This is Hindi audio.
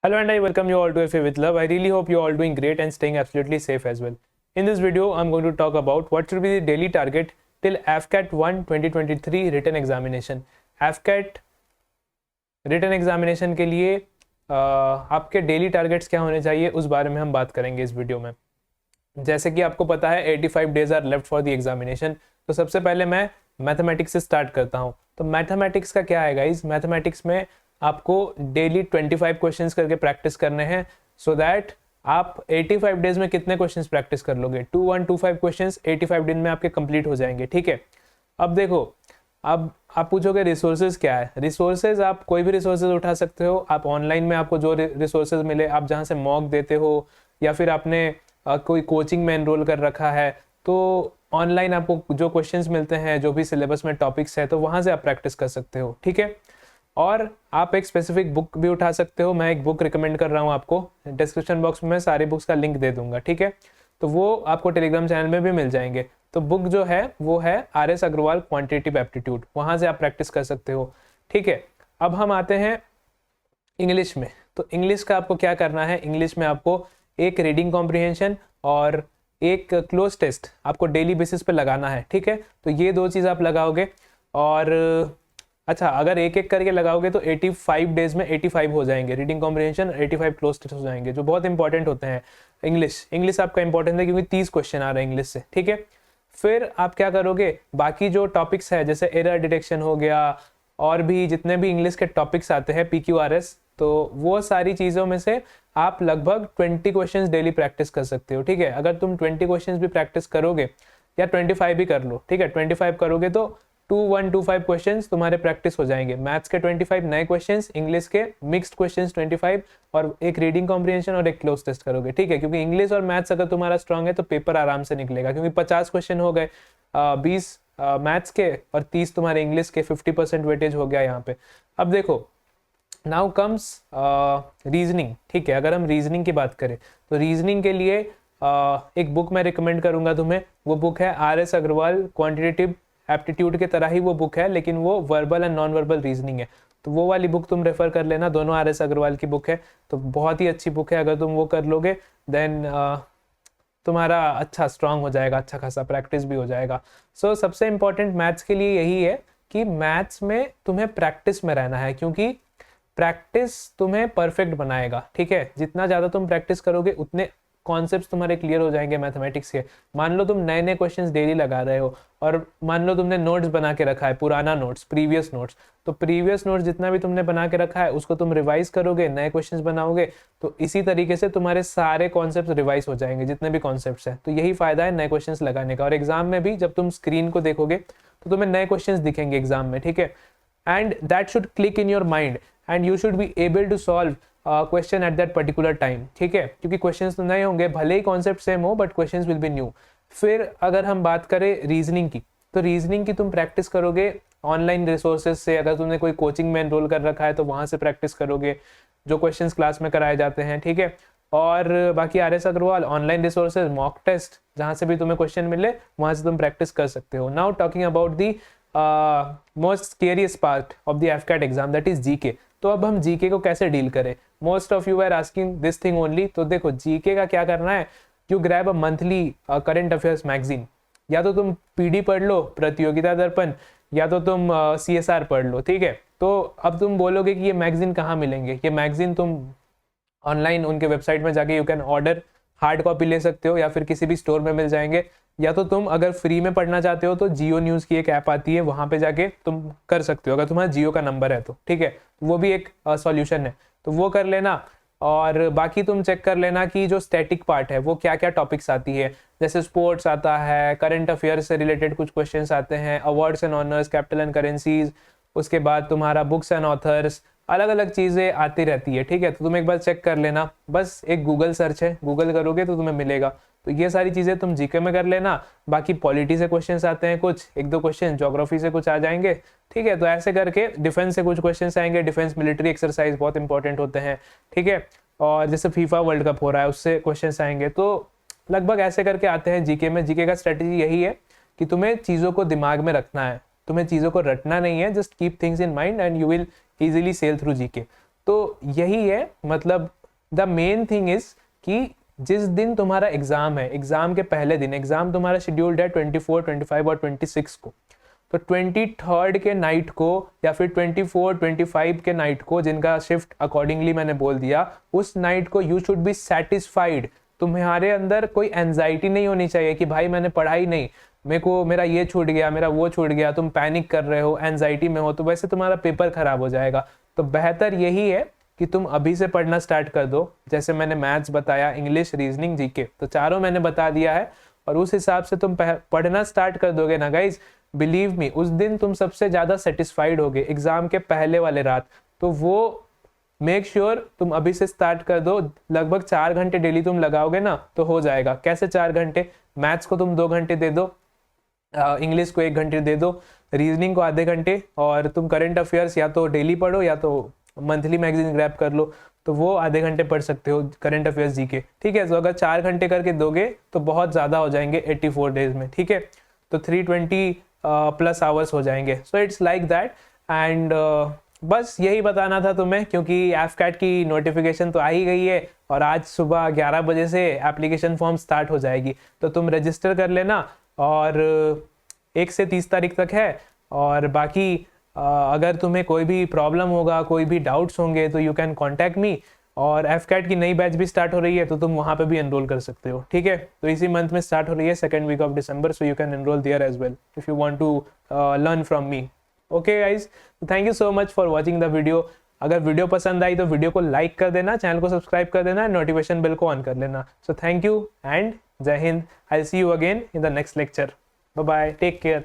Hello and I welcome you all to FA with Love. I really hope you are all doing great and staying absolutely safe as well. In this video, I'm going to talk about what should be the daily target till AFCAT 1 2023 written examination. AFCAT written examination के लिए आपके डेली टारगेट्स क्या होने चाहिए उस बारे में हम बात करेंगे इस वीडियो में। जैसे कि आपको पता है 85 days are left for the examination. तो सबसे पहले मैं मैथमेटिक्स से स्टार्ट करता हूँ। तो मैथमेटिक्स का क्या है गाइज, मैथमेटिक्स में आपको डेली 25 क्वेश्चंस करके प्रैक्टिस करने हैं सो दैट आप 85 डेज में कितने क्वेश्चंस प्रैक्टिस कर लोगे। 2125 क्वेश्चंस 85 दिन में आपके कंप्लीट हो जाएंगे। ठीक है, अब देखो, अब आप पूछोगे रिसोर्सेज क्या है। रिसोर्सेज आप कोई भी रिसोर्सेज उठा सकते हो। आप ऑनलाइन में आपको जो रिसोर्सेज मिले, आप जहाँ से मॉक देते हो या फिर आपने कोई कोचिंग में एनरोल कर रखा है, तो ऑनलाइन आपको जो क्वेश्चंस मिलते हैं, जो भी सिलेबस में टॉपिक्स है, तो वहाँ से आप प्रैक्टिस कर सकते हो। ठीक है, और आप एक स्पेसिफिक बुक भी उठा सकते हो। मैं एक बुक रिकमेंड कर रहा हूँ आपको, डिस्क्रिप्शन बॉक्स में मैं सारी बुक्स का लिंक दे दूंगा। ठीक है, तो वो आपको टेलीग्राम चैनल में भी मिल जाएंगे। तो बुक जो है वो है RS अग्रवाल क्वांटिटेटिव एप्टीट्यूड, वहाँ से आप प्रैक्टिस कर सकते हो। ठीक है, अब हम आते हैं इंग्लिश में। तो इंग्लिश का आपको क्या करना है, इंग्लिश में आपको एक रीडिंग कॉम्प्रिहेंशन और एक क्लोज टेस्ट आपको डेली बेसिस पे लगाना है। ठीक है, तो ये दो चीज़ आप लगाओगे और अच्छा, अगर एक एक करके लगाओगे तो 85 डेज में 85 हो जाएंगे रीडिंग कॉम्प्रिहेंशन, 85 क्लोज टेस्ट हो जाएंगे, जो बहुत इंपॉर्टेंट होते हैं। इंग्लिश आपका इंपॉर्टेंट है क्योंकि 30 क्वेश्चन आ रहे हैं इंग्लिश से। ठीक है, फिर आप क्या करोगे, बाकी जो टॉपिक्स है जैसे एरर डिटेक्शन हो गया और भी जितने भी इंग्लिश के टॉपिक्स आते हैं PQRS, तो वो सारी चीज़ों में से आप लगभग 20 क्वेश्चंस डेली प्रैक्टिस कर सकते हो। ठीक है, अगर तुम 20 क्वेश्चंस भी प्रैक्टिस करोगे या 25 भी कर लो, ठीक है, 25 करोगे तो 2125 क्वेश्चंस तुम्हारे प्रैक्टिस हो जाएंगे। मैथ्स के 25 नए क्वेश्चंस, इंग्लिश के मिक्स्ड क्वेश्चंस 25 और एक रीडिंग कॉम्प्रिहेंशन और एक क्लोज टेस्ट करोगे। ठीक है, क्योंकि इंग्लिश और मैथ्स अगर तुम्हारा स्ट्रांग है तो पेपर आराम से निकलेगा, क्योंकि 50 क्वेश्चन हो गए, 20 मैथ्स के और 30 तुम्हारे इंग्लिश के, 50% वेटेज हो गया यहाँ पे। अब देखो, नाउ कम्स रीजनिंग। ठीक है, अगर हम रीजनिंग की बात करें तो रीजनिंग के लिए एक बुक मैं रिकमेंड करूंगा तुम्हें। वो बुक है RS अग्रवाल क्वांटिटेटिव एप्टीट्यूड के तरह ही वो बुक है, लेकिन वो verbal and non verbal reasoning है। तो वो वाली बुक तुम रेफर कर लेना, दोनों RS अग्रवाल की बुक है, तो बहुत ही अच्छी बुक है। अगर तुम वो कर लोगे देन तुम्हारा अच्छा स्ट्रांग हो जाएगा, अच्छा खासा प्रैक्टिस भी हो जाएगा। सो सबसे इंपॉर्टेंट मैथ्स के लिए यही है कि मैथ्स में तुम्हें प्रैक्टिस में रहना है, क्योंकि प्रैक्टिस तुम्हें परफेक्ट बनाएगा। ठीक है, जितना ज़्यादा तुम प्रैक्टिस करोगे उतने कॉन्सेप्ट्स तुम्हारे क्लियर हो जाएंगे मैथमेटिक्स के। मान लो तुम नए नए क्वेश्चंस डेली लगा रहे हो और मान लो तुमने नोट्स बना के रखा है, पुराना नोट्स, प्रीवियस नोट्स, तो प्रीवियस नोट्स जितना भी तुमने बना के रखा है उसको तुम रिवाइज करोगे, नए क्वेश्चंस बनाओगे, तो इसी तरीके से तुम्हारे सारे कॉन्सेप्ट्स रिवाइज हो जाएंगे, जितने भी कॉन्सेप्ट्स हैं। तो यही फायदा है नए क्वेश्चंस लगाने का। और एग्जाम में भी जब तुम स्क्रीन को देखोगे तो तुम्हें नए क्वेश्चंस दिखेंगे एग्जाम में। ठीक है, and that should click in your mind and you should be able to solve question at that particular time. ठीक है, क्योंकि क्वेश्चंस तो नए होंगे, भले ही कॉन्सेप्ट सेम हो, but questions will be new. फिर अगर हम बात करें रीजनिंग की, तो रीजनिंग की तुम प्रैक्टिस करोगे ऑनलाइन रिसोर्सेज से। अगर तुमने कोई कोचिंग में एनरोल कर रखा है तो वहाँ से प्रैक्टिस करोगे, जो क्वेश्चंस क्लास में कराए जाते हैं। ठीक है, और बाकी RS Agarwal online resources, mock test, जहाँ से भी तुम्हें क्वेश्चन मिले वहाँ से तुम प्रैक्टिस कर सकते हो। Now talking about the most scariest part of the AFCAT exam, that is GK। तो अब हम GK को कैसे डील करें, most of you are asking this thing only. तो देखो, GK का क्या करना है, you grab a monthly current affairs magazine. या तो तुम PD पढ़ लो, प्रतियोगिता दर्पण, या तो तुम CSR पढ़ लो। ठीक है, तो अब तुम बोलोगे कि ये मैगजीन कहाँ मिलेंगे। ये मैगजीन तुम ऑनलाइन उनके वेबसाइट में जाके you can order, hard copy ले सकते हो या फिर किसी भी स्टोर में मिल जाएंगे। या तो तुम अगर फ्री में पढ़ना चाहते हो तो जियो न्यूज़ की एक ऐप आती है, वहाँ पे जाके तुम कर सकते हो, अगर तुम्हारा जियो का नंबर है तो। ठीक है, वो भी एक सॉल्यूशन है, तो वो कर लेना। और बाकी तुम चेक कर लेना कि जो स्टैटिक पार्ट है वो क्या क्या टॉपिक्स आती है, जैसे स्पोर्ट्स आता है, करंट अफेयर्स से रिलेटेड कुछ क्वेश्चंस आते हैं, awards and honours, capital and currencies, उसके बाद तुम्हारा बुक्स एंड ऑथर्स, अलग अलग चीज़ें आती रहती है। ठीक है, तो तुम एक बार चेक कर लेना, बस एक गूगल सर्च है, गूगल करोगे तो तुम्हें मिलेगा। तो ये सारी चीज़ें तुम GK में कर लेना। बाकी पॉलिटी से क्वेश्चंस आते हैं कुछ, एक दो क्वेश्चन, ज्योग्राफी से कुछ आ जाएंगे। ठीक है, तो ऐसे करके डिफेंस से कुछ क्वेश्चंस आएंगे, डिफेंस मिलिट्री एक्सरसाइज बहुत इंपॉर्टेंट होते हैं। ठीक है, और जैसे FIFA वर्ल्ड कप हो रहा है उससे क्वेश्चंस आएंगे। तो लगभग ऐसे करके आते हैं GK में। GK का स्ट्रेटेजी यही है कि तुम्हें चीज़ों को दिमाग में रखना है, तुम्हें चीज़ों को रटना नहीं है, just keep things in mind and you will easily sail through GK। तो यही है, मतलब द मेन थिंग इज कि जिस दिन तुम्हारा एग्जाम है, एग्जाम के पहले दिन, एग्जाम तुम्हारा शेड्यूल्ड है 24, 25 और 26 को, तो 23rd के नाइट को या फिर 24, 25 के नाइट को, जिनका शिफ्ट अकॉर्डिंगली मैंने बोल दिया, उस नाइट को यू शुड बी सेटिस्फाइड। तुम्हारे अंदर कोई एंजाइटी नहीं होनी चाहिए कि भाई मैंने पढ़ाई नहीं, मेरे को मेरा ये छूट गया, मेरा वो छूट गया, तुम पैनिक कर रहे हो, एंजाइटी में हो, तो वैसे तुम्हारा पेपर खराब हो जाएगा। तो बेहतर यही है कि तुम अभी से पढ़ना स्टार्ट कर दो। जैसे मैंने मैथ्स बताया, इंग्लिश, रीजनिंग, जीके, तो चारों मैंने बता दिया है, और उस हिसाब से तुम पढ़ना स्टार्ट कर दोगे ना गाइज, बिलीव मी, उस दिन तुम सबसे ज्यादा सेटिस्फाइड होगे एग्जाम के पहले वाले रात। तो वो मेक श्योर तुम अभी से स्टार्ट कर दो। लगभग 4 घंटे डेली तुम लगाओगे ना तो हो जाएगा। कैसे 4 घंटे? मैथ्स को तुम 2 घंटे दे दो, इंग्लिश को 1 घंटे दे दो, रीजनिंग को आधे घंटे, और तुम करंट अफेयर्स या तो डेली पढ़ो या तो मंथली मैगजीन ग्रैब कर लो, तो वो आधे घंटे पढ़ सकते हो करंट अफेयर्स, जीके, ठीक है। तो अगर 4 घंटे करके दोगे तो बहुत ज़्यादा हो जाएंगे 84 डेज में, ठीक है। तो 320 प्लस आवर्स हो जाएंगे। So it's like that. And बस यही बताना था तुम्हें, क्योंकि एफकैट की नोटिफिकेशन तो आ ही गई है, और आज सुबह 11 बजे से एप्लीकेशन फॉर्म स्टार्ट हो जाएगी। तो तुम रजिस्टर कर लेना, और 1 से 30 तारीख तक है। और बाकी अगर तुम्हें कोई भी प्रॉब्लम होगा, कोई भी डाउट्स होंगे, तो यू कैन कॉन्टैक्ट मी। और एफकैट की नई बैच भी स्टार्ट हो रही है, तो तुम वहाँ पे भी एनरोल कर सकते हो, ठीक है। तो इसी मंथ में स्टार्ट हो रही है, 2nd week of December, so you can enroll there as well if you want to learn from me. Okay guys, thank you so much for watching the video. अगर वीडियो पसंद आई तो वीडियो को लाइक कर देना, चैनल को सब्सक्राइब कर देना, नोटिफिकेशन बेल को ऑन कर लेना। So thank you and Jai Hind. I see you again in the next lecture. Bye bye, take care.